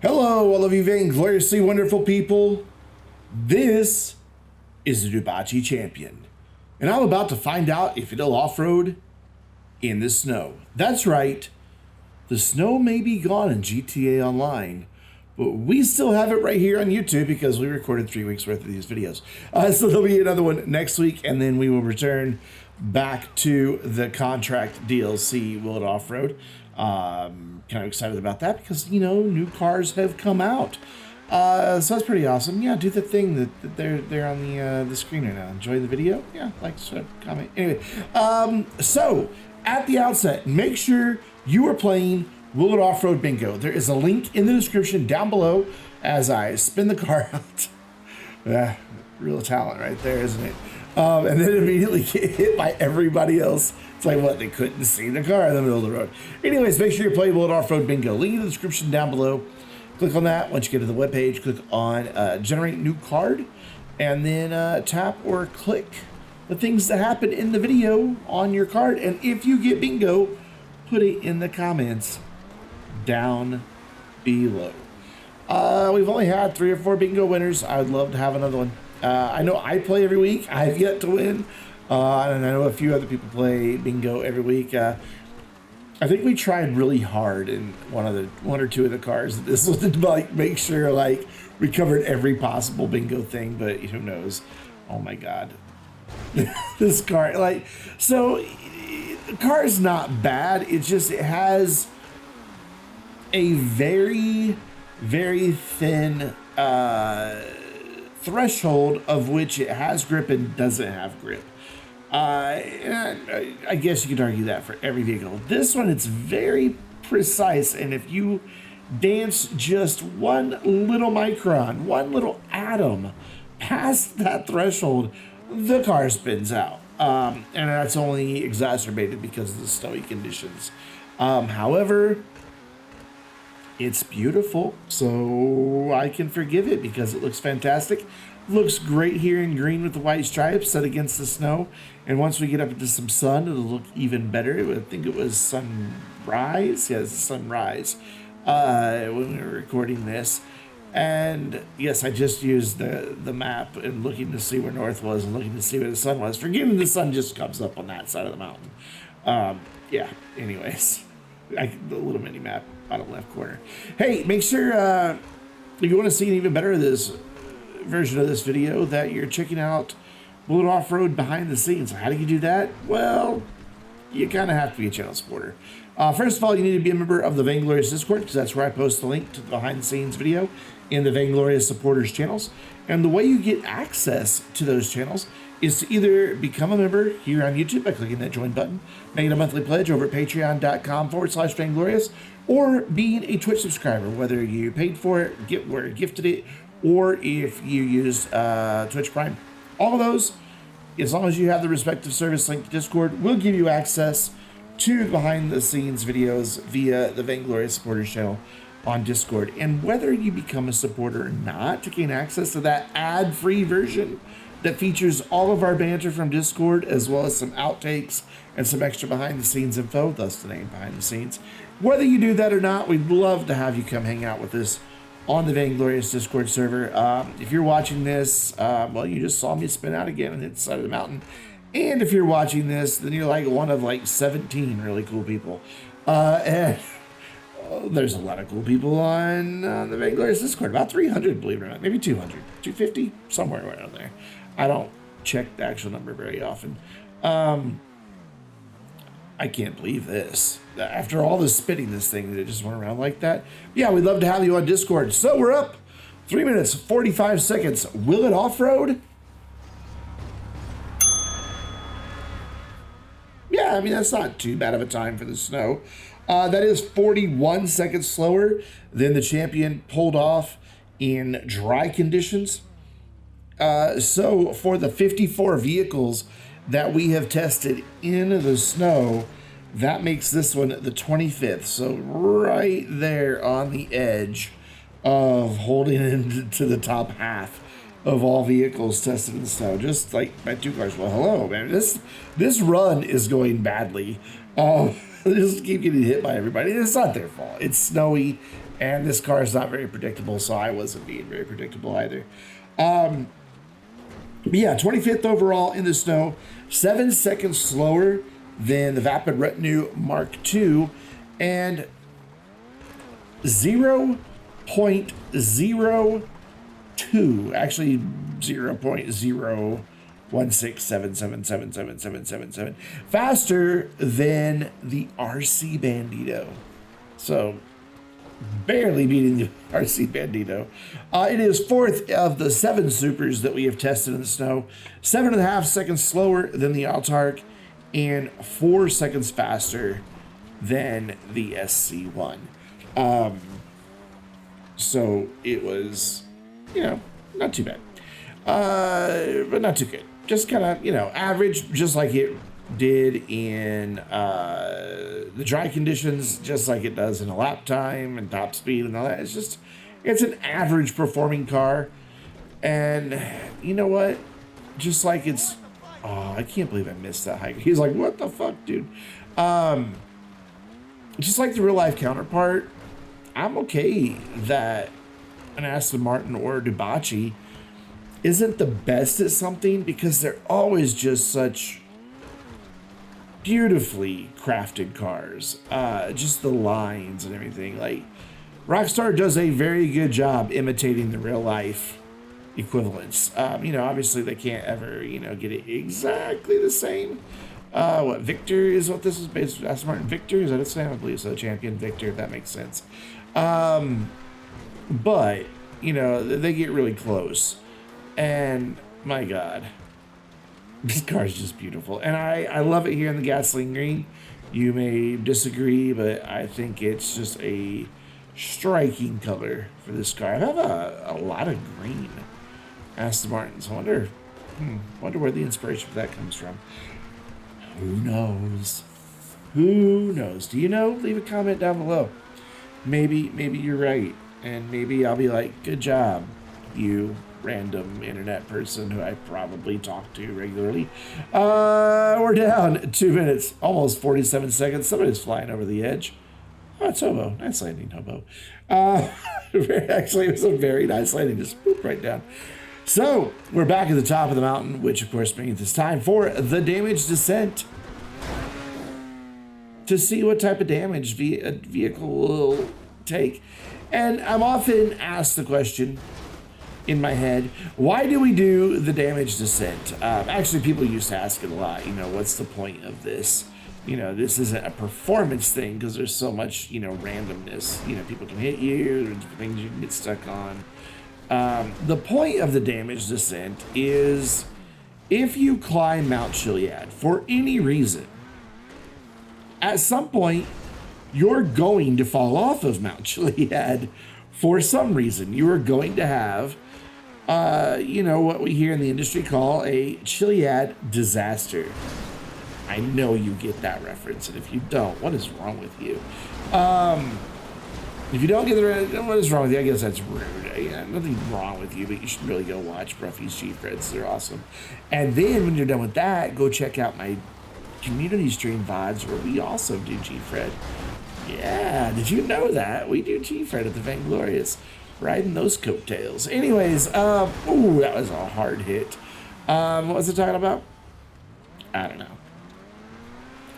Hello, all of you vaingloriously wonderful people. This is the Dewbauchee Champion, and I'm about to find out if it'll off-road in the snow. That's right, the snow may be gone in GTA Online, but we still have it right here on YouTube because we recorded 3 weeks worth of these videos. So there'll be another one next week, and then we will return back to the contract DLC, Will It Off-Road. Kind of excited about that because, you know, new cars have come out. So that's pretty awesome. Yeah, do the thing that they're on the screen right now. Enjoy the video. Yeah, like, subscribe, comment. Anyway, so at the outset, make sure you are playing Will It Off-Road Bingo. There is a link in the description down below as I spin the car out. Real talent right there, isn't it? And then immediately get hit by everybody else. It's like, what, they couldn't see the car in the middle of the road. Anyways, make sure you play Will It Off-Road Bingo. Link in the description down below. Click on that. Once you get to the webpage, click on Generate New Card, and then tap or click the things that happen in the video on your card. And if you get bingo, put it in the comments down below. We've only had 3 or 4 bingo winners. I would love to have another one. I know I play every week. I've yet to win. And I know a few other people play bingo every week. I think we tried really hard in one or two of the cars. This was to like make sure like we covered every possible bingo thing, but who knows? Oh my God, this car, like, so the car is not bad. It's just it has a very, very thin threshold of which it has grip and doesn't have grip. I guess you could argue that for every vehicle. This one, it's very precise, and if you dance just one little micron, one little atom past that threshold, the car spins out. And that's only exacerbated because of the snowy conditions. However, it's beautiful, so I can forgive it because it looks fantastic. Looks great here in green with the white stripes set against the snow. And once we get up into some sun, it'll look even better. I think it was sunrise. Yeah, it's sunrise when we were recording this. And yes, I just used the map and looking to see where north was and looking to see where the sun was, forgetting the sun just comes up on that side of the mountain. Yeah, anyways, the little mini map, bottom left corner. Hey, make sure if you want to see an even better of this version of this video, that you're checking out Will It Off-Road behind the scenes. How do you do that? Well, you kind of have to be a channel supporter. First of all, you need to be a member of the Vainglorious Discord, because that's where I post the link to the behind the scenes video in the Vainglorious supporters channels. And the way you get access to those channels is to either become a member here on YouTube by clicking that join button, make it a monthly pledge over at patreon.com/Vainglorious, or being a Twitch subscriber, whether you paid for it, gifted it, or if you use Twitch Prime. All of those, as long as you have the respective service link to Discord, will give you access to behind-the-scenes videos via the Vainglorious Supporters channel on Discord. And whether you become a supporter or not, to gain access to that ad-free version that features all of our banter from Discord, as well as some outtakes and some extra behind-the-scenes info, thus the name Behind the Scenes. Whether you do that or not, we'd love to have you come hang out with us on the Vainglorious Discord server. If you're watching this, well, you just saw me spin out again and hit the side of the mountain. And if you're watching this, then you're like one of like 17 really cool people. And there's a lot of cool people on the Vainglorious Discord, about 300, believe it or not, maybe 200, 250, somewhere around there. I don't check the actual number very often. I can't believe this. After all this spinning, this thing, that it just went around like that. Yeah, we'd love to have you on Discord. So we're up 3 minutes, 45 seconds. Will it off-road? Yeah, I mean, that's not too bad of a time for the snow. That is 41 seconds slower than the Champion pulled off in dry conditions. So for the 54 vehicles that we have tested in the snow, that makes this one the 25th. So right there on the edge of holding into the top half of all vehicles tested in the snow. Just like my 2 cars. Well, hello, man. This run is going badly. They just keep getting hit by everybody. It's not their fault. It's snowy. And this car is not very predictable, so I wasn't being very predictable either. But yeah, 25th overall in the snow, 7 seconds slower than the Vapid Retinue Mark II, and 0.02, actually 0.0167777777 faster than the RC Bandito. So barely beating the RC Bandito. It is 4th of the 7 supers that we have tested in the snow, 7.5 seconds slower than the Autark, and 4 seconds faster than the SC1. So it was, not too bad, but not too good. Just kind of, average, just like it did in the dry conditions, just like it does in a lap time and top speed and all that. It's an average performing car. And you know what? Just like it's, I can't believe I missed that hike. He's like, what the fuck, dude? Just like the real life counterpart, I'm okay that an Aston Martin or a Dewbauchee isn't the best at something, because they're always just such beautifully crafted cars. Just the lines and everything. Like, Rockstar does a very good job imitating the real life equivalents. Obviously they can't ever, get it exactly the same. What Victor is what this is based on? Aston Martin Victor, is that its name? I believe so. Champion Victor, if that makes sense. But they get really close, and my God, this car is just beautiful, and I love it here in the gasoline green. You may disagree, but I think it's just a striking color for this car. I have a lot of green Aston Martins. I wonder where the inspiration for that comes from. Who knows? Who knows? Do you know? Leave a comment down below. Maybe you're right, and maybe I'll be like, good job, you random internet person who I probably talk to regularly. We're down 2 minutes, almost 47 seconds. Somebody's flying over the edge. Oh, it's Hobo. Nice landing, Hobo. Actually, it was a very nice landing. Just boop right down. So, we're back at the top of the mountain, which of course means it's time for the damage descent. To see what type of damage a vehicle will take. And I'm often asked the question in my head, why do we do the damage descent? Actually, people used to ask it a lot, what's the point of this? This isn't a performance thing because there's so much, randomness. People can hit you, there's things you can get stuck on. The point of the damage descent is if you climb Mt Chiliad for any reason, at some point, you're going to fall off of Mt Chiliad for some reason. You are going to have, what we here in the industry call a Chiliad disaster. I know you get that reference, and if you don't, what is wrong with you? If you don't get the what is wrong with you? I guess that's rude. Nothing wrong with you, but you should really go watch Bruffy's G-Freds. They're awesome. And then when you're done with that, go check out my community stream VODs where we also do G-Fred. Yeah, did you know that? We do G-Fred at the Vainglorious. Riding those coattails. Anyways, ooh, that was a hard hit. What was it talking about? I don't know.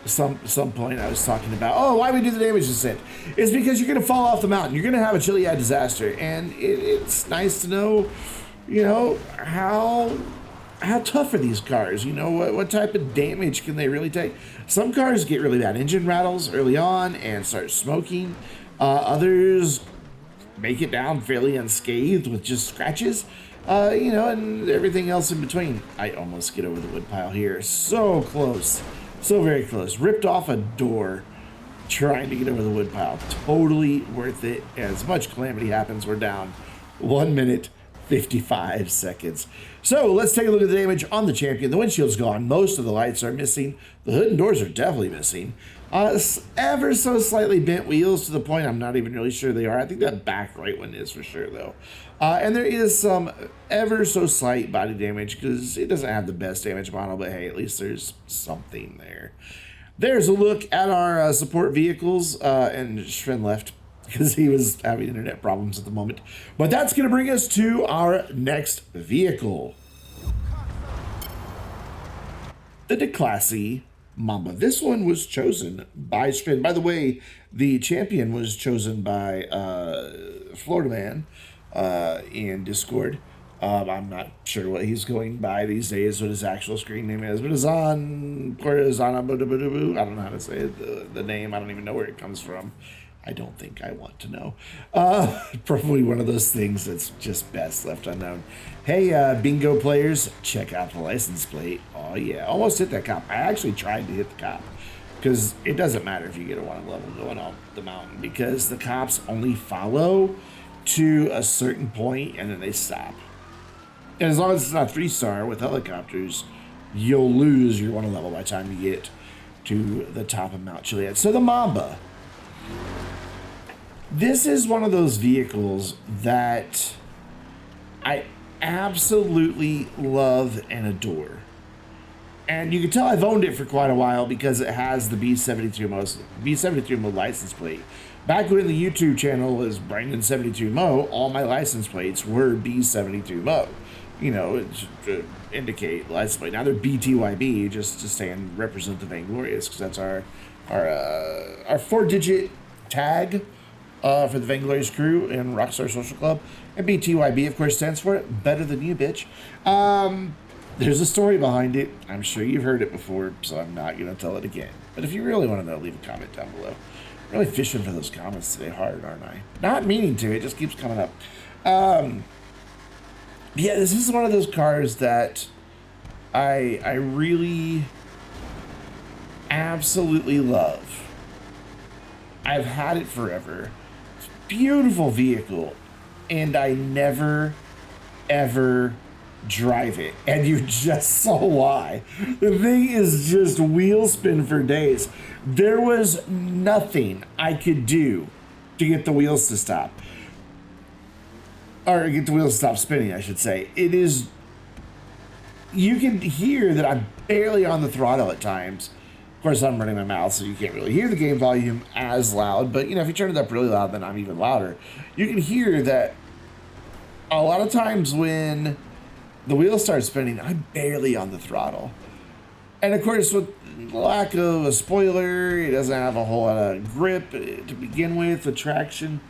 Some point I was talking about, why we do the damage descent. It's because you're going to fall off the mountain. You're going to have a Chiliad disaster. And it's nice to know, how tough are these cars? What type of damage can they really take? Some cars get really bad engine rattles early on and start smoking. Others make it down fairly unscathed with just scratches, and everything else in between. I almost get over the woodpile here. So close. So very close. Ripped off a door trying to get over the woodpile. Totally worth it. As much calamity happens, we're down 1 minute, 55 seconds. So let's take a look at the damage on the Champion. The windshield's gone. Most of the lights are missing. The hood and doors are definitely missing. Ever so slightly bent wheels to the point I'm not even really sure they are. I think that back right one is for sure though. And there is some ever so slight body damage because it doesn't have the best damage model, but hey, at least there's something there. There's a look at our support vehicles, and Sven left. because he was having internet problems at the moment. But that's going to bring us to our next vehicle. The Declasse Mamba. This one was chosen by Spin. By the way, the champion was chosen by Florida Man in Discord. I'm not sure what he's going by these days, what his actual screen name is, but it's on Corazana. I don't know how to say it, the name. I don't even know where it comes from. I don't think I want to know. Probably one of those things that's just best left unknown. Hey, bingo players, check out the license plate. Oh yeah, almost hit that cop. I actually tried to hit the cop because it doesn't matter if you get a 1 level going off the mountain because the cops only follow to a certain point and then they stop. And as long as it's not 3-star with helicopters, you'll lose your 1 level by the time you get to the top of Mt Chiliad. So the Mamba. This is one of those vehicles that I absolutely love and adore. And you can tell I've owned it for quite a while because it has the B73 Mo license plate. Back when the YouTube channel was Brandon72 Mo, all my license plates were B72 Mo. You know, to indicate license plate. Now they're BTYB, just to stand represent the Vainglorious, because that's our 4-digit tag for the Vainglorious crew in Rockstar Social Club. And BTYB, of course, stands for it. Better than you, bitch. There's a story behind it. I'm sure you've heard it before, so I'm not going to tell it again. But if you really want to know, leave a comment down below. I'm really fishing for those comments today hard, aren't I? Not meaning to. It just keeps coming up. Yeah, this is one of those cars that I really absolutely love. I've had it forever. It's a beautiful vehicle, and I never, ever drive it. And you just saw why. The thing is just wheel spin for days. There was nothing I could do to get the wheels to stop. Or get the wheels to stop spinning, I should say. It is... You can hear that I'm barely on the throttle at times. Of course, I'm running my mouth, so you can't really hear the game volume as loud. But, you know, if you turn it up really loud, then I'm even louder. You can hear that a lot of times when the wheels start spinning, I'm barely on the throttle. And, of course, with lack of a spoiler, it doesn't have a whole lot of grip to begin with, the traction.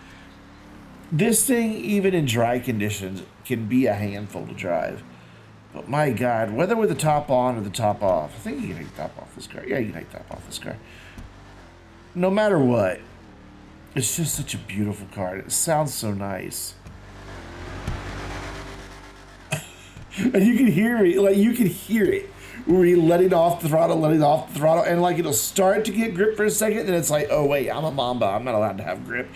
This thing, even in dry conditions, can be a handful to drive. But my God, whether with the top on or the top off, I think you can take the top off this car. Yeah, you can take the top off this car. No matter what, it's just such a beautiful car. It sounds so nice. And you can hear it, like you can hear it. Where you letting off the throttle, and like it'll start to get grip for a second, then it's like, oh wait, I'm a Mamba, I'm not allowed to have grip.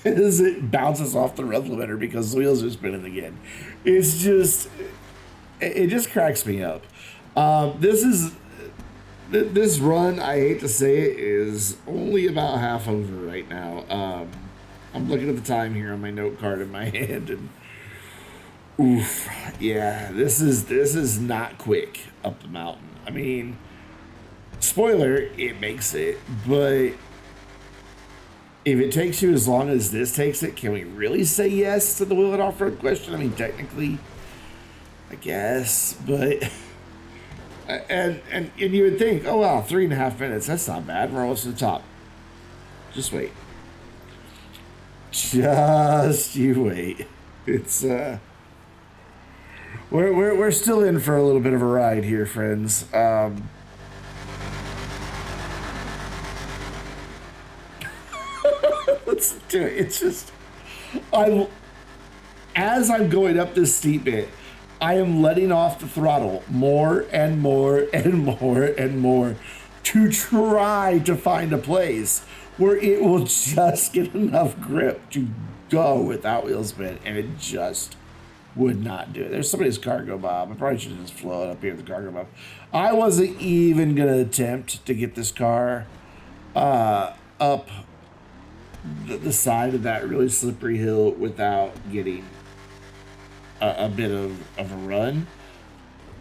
As it bounces off the rev limiter because the wheels are spinning again. It's just, it just cracks me up. This run, I hate to say it, is only about half over right now. I'm looking at the time here on my note card in my hand, and oof, yeah, this is not quick up the mountain. I mean, spoiler, it makes it, but if it takes you as long as this takes it, can we really say yes to the Will It Off-Road question? I mean, technically, I guess, but and you would think, oh wow, 3.5 minutes, that's not bad. We're almost to the top. Just wait. Just you wait. It's We're still in for a little bit of a ride here, friends. Let's do it. It's just, as I'm going up this steep bit, I am letting off the throttle more and more and more and more to try to find a place where it will just get enough grip to go without wheel spin, and it just would not do it. There's somebody's cargo bob. I probably should have just flown up here with the cargo bob. I wasn't even gonna attempt to get this car up the side of that really slippery hill without getting a bit of a run.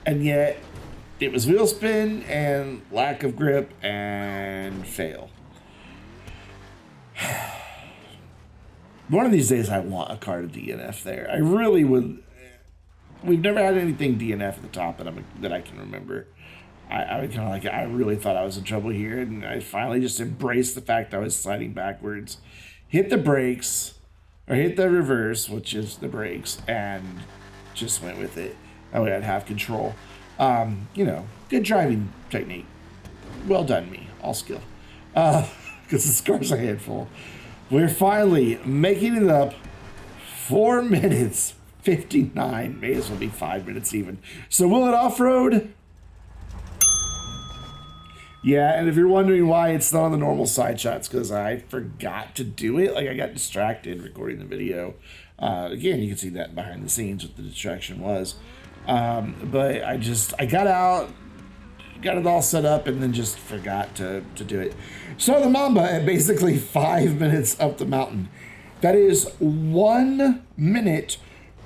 And yet it was wheel spin and lack of grip and fail. One of these days I want a car to DNF there. I really would. We've never had anything DNF at the top that I can remember. I was kind of like, I really thought I was in trouble here, and I finally just embraced the fact I was sliding backwards, hit the brakes, or hit the reverse, which is the brakes, and just went with it. That way I'd have control. You know, good driving technique. Well done, me. All skill. Because this car's a handful. We're finally making it up. 4 minutes 59. May as well be 5 minutes even. So will it off-road? Yeah, and if you're wondering why it's not on the normal side shots, because I forgot to do it. Like, I got distracted recording the video. Again, you can see that behind the scenes what the distraction was. But I got out, got it all set up, and then just forgot to do it. So the Mamba at basically 5 minutes up the mountain. That is 1 minute,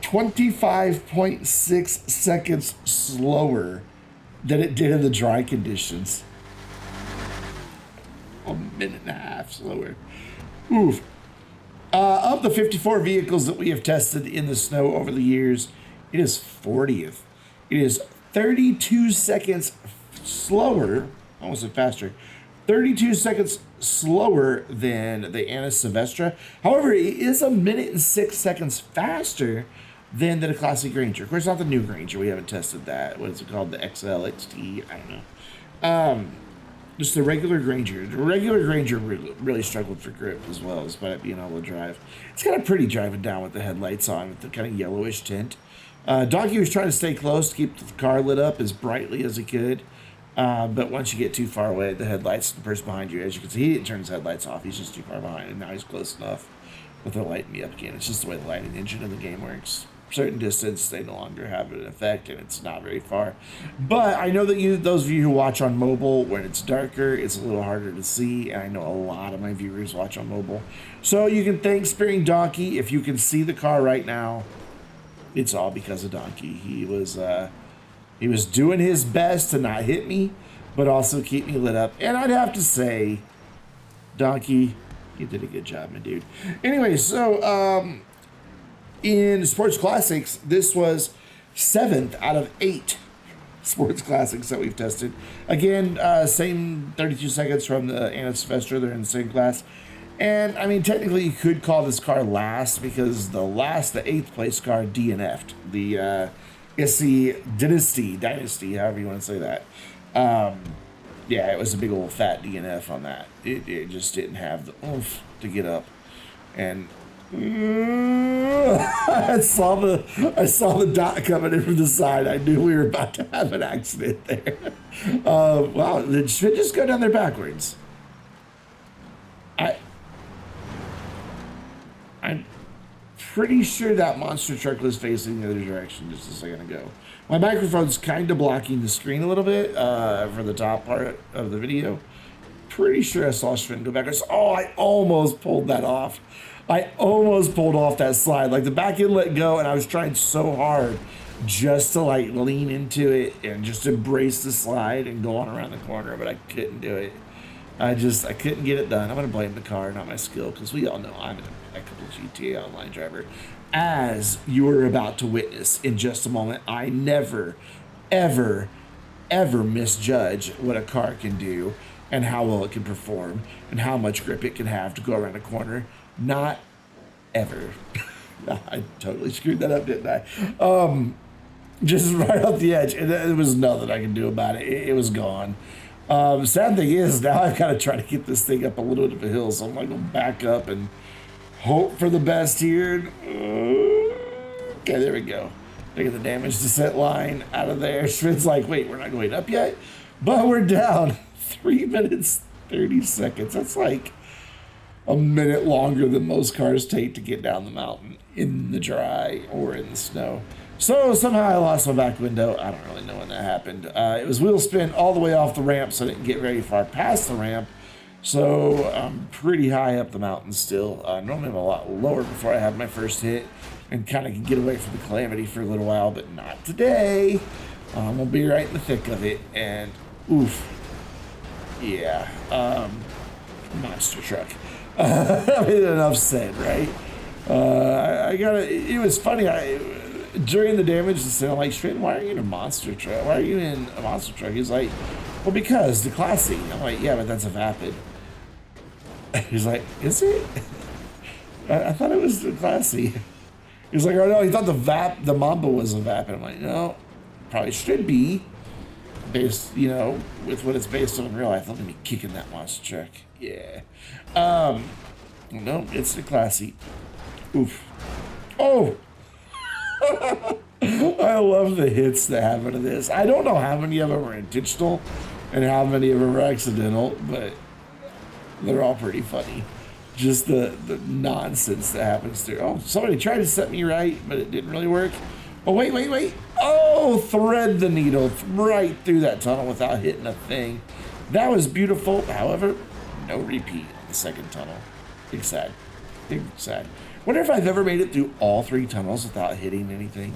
25.6 seconds slower than it did in the dry conditions. 1.5 minutes slower. Oof. Of the 54 vehicles that we have tested in the snow over the years, it is 40th. It is 32 seconds slower, almost said faster, 32 seconds slower than the Anna Silvestre. However, it is 1 minute and 6 seconds faster than the Declasse Granger. Of course, not the new Granger. We haven't tested that. What is it called? The XL, XT? I don't know. Just the regular Granger. The regular Granger really struggled for grip as well, despite it being able to drive. It's kind of pretty driving down with the headlights on, with the kind of yellowish tint. Donkey was trying to stay close to keep the car lit up as brightly as he could. But once you get too far away, the headlights, the person behind you, as you can see, he didn't turn his headlights off. He's just too far behind, and now he's close enough with the lighting me up again. It's just the way the lighting engine in the game works. Certain distance, they no longer have an effect, and it's not very far. But I know that those of you who watch on mobile, when it's darker, it's a little harder to see, and I know a lot of my viewers watch on mobile. So you can thank Spearing Donkey. If you can see the car right now, it's all because of Donkey. He was doing his best to not hit me, but also keep me lit up. And I'd have to say, Donkey, you did a good job, my dude. Anyway, so in Sports Classics, this was 7th out of 8 Sports Classics that we've tested. Again, same 32 seconds from the Anna Silvestre. They're in the same class. And, I mean, technically you could call this car last, because the 8th place car DNF'd. The Issy Dynasty, however you want to say that. Yeah, it was a big old fat DNF on that. It just didn't have the oomph to get up. And I saw the dot coming in from the side. I knew we were about to have an accident there. Wow, it should just go down there backwards. I'm pretty sure that monster truck was facing the other direction just a second ago. My microphone's kind of blocking the screen a little bit for the top part of the video. Pretty sure I saw Schwinn go backwards. Oh, I almost pulled that off. I almost pulled off that slide. Like, the back end let go, and I was trying so hard just to, like, lean into it and just embrace the slide and go on around the corner, but I couldn't do it. I couldn't get it done. I'm going to blame the car, not my skill, because we all know I'm an impeccable GTA Online driver. As you are about to witness in just a moment, I never, ever, ever misjudge what a car can do and how well it can perform and how much grip it can have to go around a corner. Not ever. I totally screwed that up, didn't I? Just right off the edge, and there was nothing I could do about it. It was gone. Sad thing is, now I've got to try to get this thing up a little bit of a hill, so I'm going to go back up and hope for the best here. Okay, there we go. Look at the damage descent line out of there. Schmidt's like, wait, we're not going up yet? But we're down 3 minutes, 30 seconds. That's like a minute longer than most cars take to get down the mountain in the dry or in the snow. So somehow I lost my back window. I don't really know when that happened. It was wheel spin all the way off the ramp, so I didn't get very far past the ramp. So I'm pretty high up the mountain still. Normally I'm a lot lower before I have my first hit and kind of can get away from the calamity for a little while, but not today. I'm going to be right in the thick of it, and oof. Yeah. Monster truck. I mean, enough said, right? I gotta. It was funny. During the damage, I'm like, Shrin, why are you in a monster truck? Why are you in a monster truck? He's like, well, because Declasse. I'm like, yeah, but that's a Vapid. He's like, is it? I thought it was Declasse. He's like, oh no, he thought the Mamba was a Vapid. I'm like, no, probably should be, based, you know, with what it's based on in real life. Let me kicking that monster truck. Yeah. No, it's Declasse. Oof. Oh. I love the hits that happen to this. I don't know how many of them are intentional and how many of them are accidental, but they're all pretty funny. Just the nonsense that happens through. Oh, somebody tried to set me right, but it didn't really work. Oh, wait. Oh, thread the needle right through that tunnel without hitting a thing. That was beautiful. However, no repeat the second tunnel. Big sad. Big sad. Wonder if I've ever made it through all 3 tunnels without hitting anything.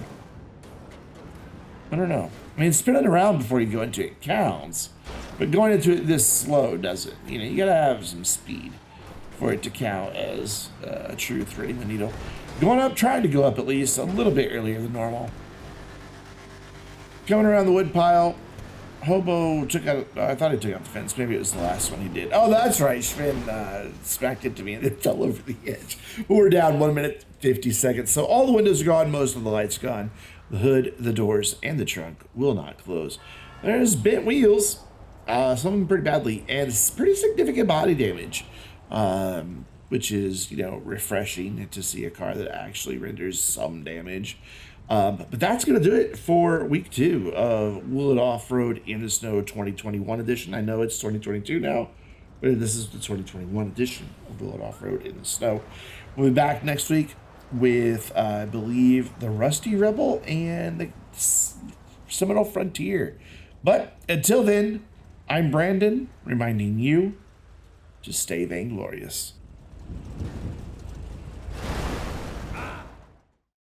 I don't know. I mean, spinning around before you go into it counts, but going into it this slow doesn't. You know, you gotta have some speed for it to count as a true threading the needle. Going up, trying to go up at least a little bit earlier than normal. Coming around the wood pile, Hobo took out, I thought he took out the fence. Maybe it was the last one he did. Oh, that's right. Shvin smacked into me and it fell over the edge. But we're down 1 minute, 50 seconds. So all the windows are gone. Most of the lights gone. The hood, the doors, and the trunk will not close. There's bent wheels, some of them pretty badly, and pretty significant body damage, which is, you know, refreshing to see a car that actually renders some damage. But that's going to do it for week 2 of Will It Off-Road in the Snow 2021 edition. I know it's 2022 now, but this is the 2021 edition of Will It Off-Road in the Snow. We'll be back next week with, I believe, the Rusty Rebel and the Seminole Frontier. But until then, I'm Brandon, reminding you to stay vainglorious.